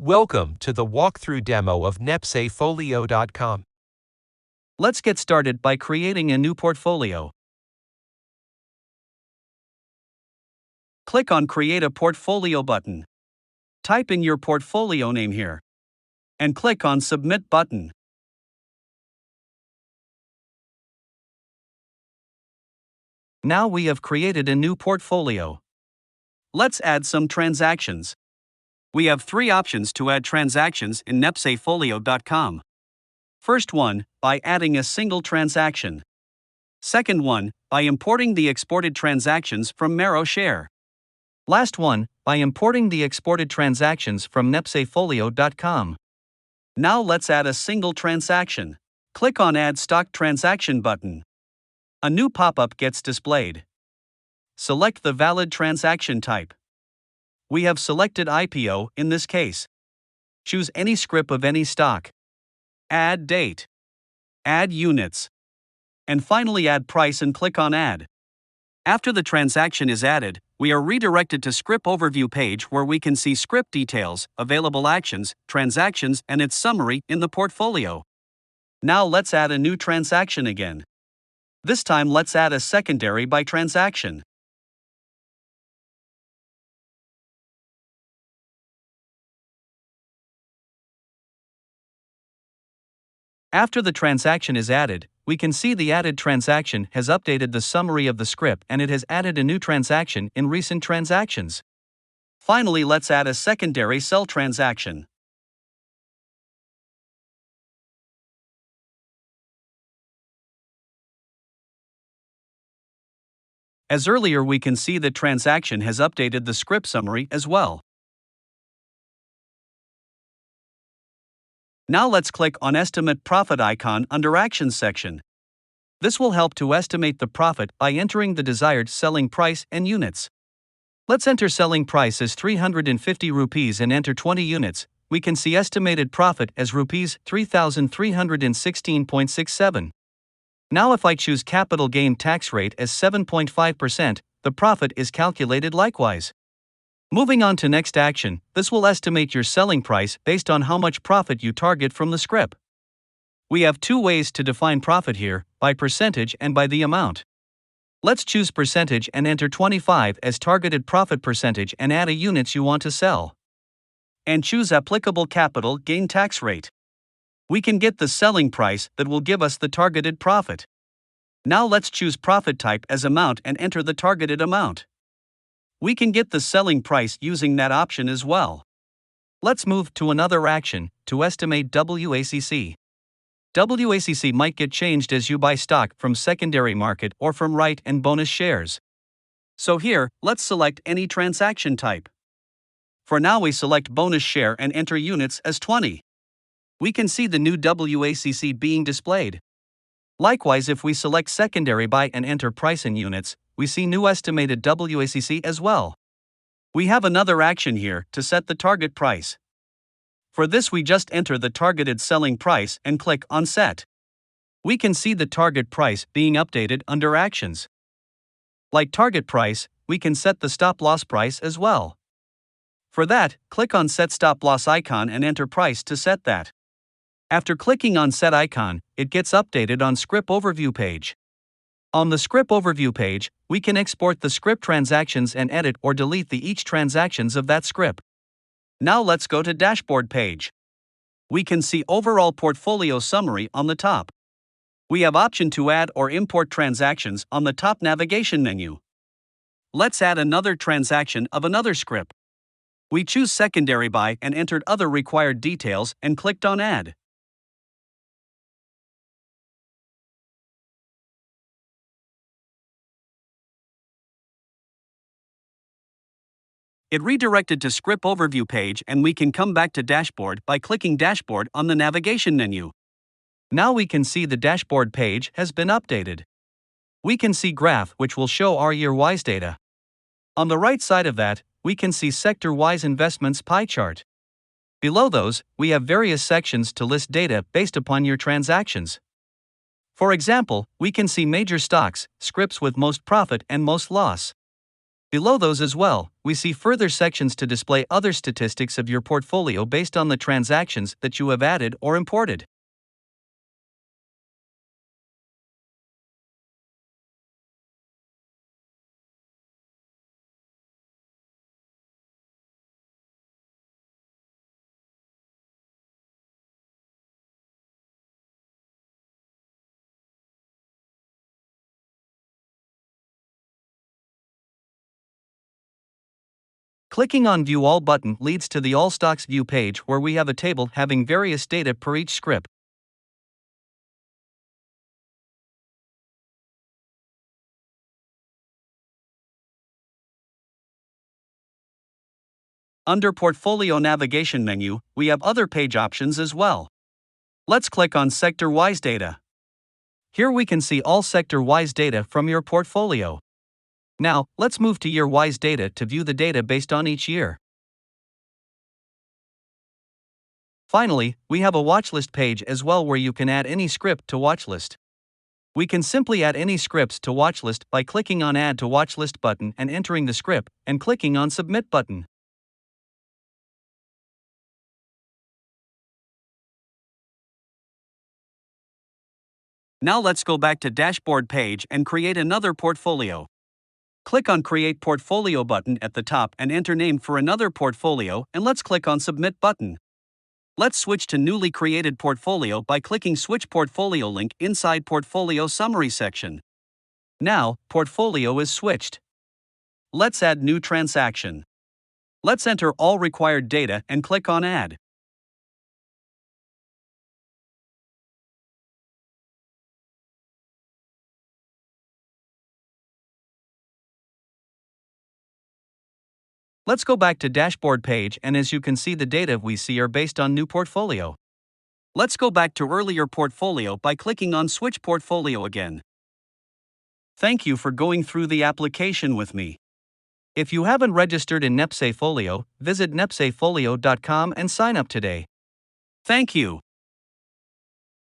Welcome to the walkthrough demo of NepseFolio.com. Let's get started by creating a new portfolio. Click on Create a Portfolio button. Type in your portfolio name here. And click on Submit button. Now we have created a new portfolio. Let's add some transactions. We have three options to add transactions in NepseFolio.com. First one, by adding a single transaction. Second one, by importing the exported transactions from Share. Last one, by importing the exported transactions from NepseFolio.com. Now let's add a single transaction. Click on Add Stock Transaction button. A new pop-up gets displayed. Select the valid transaction type. We have selected IPO in this case. Choose any scrip of any stock. Add date. Add units. And finally add price and click on Add. After the transaction is added, we are redirected to Script Overview page where we can see script details, available actions, transactions, and its summary in the portfolio. Now let's add a new transaction again. This time let's add a secondary buy transaction. After the transaction is added, we can see the added transaction has updated the summary of the script and it has added a new transaction in recent transactions. Finally, let's add a secondary sell transaction. As earlier, we can see the transaction has updated the script summary as well. Now let's click on Estimate Profit icon under Actions section. This will help to estimate the profit by entering the desired selling price and units. Let's enter selling price as 350 rupees and enter 20 units. We can see estimated profit as rupees 3,316.67. Now if I choose capital gain tax rate as 7.5%, the profit is calculated likewise. Moving on to next action, this will estimate your selling price based on how much profit you target from the script. We have two ways to define profit here, by percentage and by the amount. Let's choose percentage and enter 25 as targeted profit percentage and add a units you want to sell. And choose applicable capital gain tax rate. We can get the selling price that will give us the targeted profit. Now let's choose profit type as amount and enter the targeted amount. We can get the selling price using that option as well. Let's move to another action, to estimate WACC. WACC might get changed as you buy stock from secondary market or from right and bonus shares. So here, let's select any transaction type. For now we select bonus share and enter units as 20. We can see the new WACC being displayed. Likewise, if we select secondary buy and enter price in units, we see new estimated WACC as well. We have another action here to set the target price. For this we just enter the targeted selling price and click on Set. We can see the target price being updated under Actions. Like target price, we can set the stop loss price as well. For that, click on Set Stop Loss icon and enter price to set that. After clicking on Set icon, it gets updated on Script Overview page. On the Script Overview page, we can export the script transactions and edit or delete the each transactions of that script. Now let's go to Dashboard page. We can see overall portfolio summary on the top. We have option to add or import transactions on the top navigation menu. Let's add another transaction of another script. We choose secondary buy and entered other required details and clicked on Add. It redirected to Script Overview page and we can come back to Dashboard by clicking Dashboard on the navigation menu. Now we can see the Dashboard page has been updated. We can see Graph which will show our year-wise data. On the right side of that, we can see sector-wise investments pie chart. Below those, we have various sections to list data based upon your transactions. For example, we can see major stocks, scripts with most profit and most loss. Below those as well, we see further sections to display other statistics of your portfolio based on the transactions that you have added or imported. Clicking on View All button leads to the All Stocks View page where we have a table having various data per each scrip. Under Portfolio Navigation menu, we have other page options as well. Let's click on Sector-Wise Data. Here we can see all sector-wise data from your portfolio. Now, let's move to year-wise data to view the data based on each year. Finally, we have a watchlist page as well where you can add any script to watchlist. We can simply add any scripts to watchlist by clicking on Add to Watchlist button and entering the script and clicking on Submit button. Now let's go back to Dashboard page and create another portfolio. Click on Create Portfolio button at the top and enter name for another portfolio, and let's click on Submit button. Let's switch to newly created portfolio by clicking Switch Portfolio link inside Portfolio Summary section. Now, portfolio is switched. Let's add new transaction. Let's enter all required data and click on Add. Let's go back to Dashboard page, and as you can see, the data we see are based on new portfolio. Let's go back to earlier portfolio by clicking on Switch Portfolio again. Thank you for going through the application with me. If you haven't registered in NepseFolio, visit NepseFolio.com and sign up today. Thank you.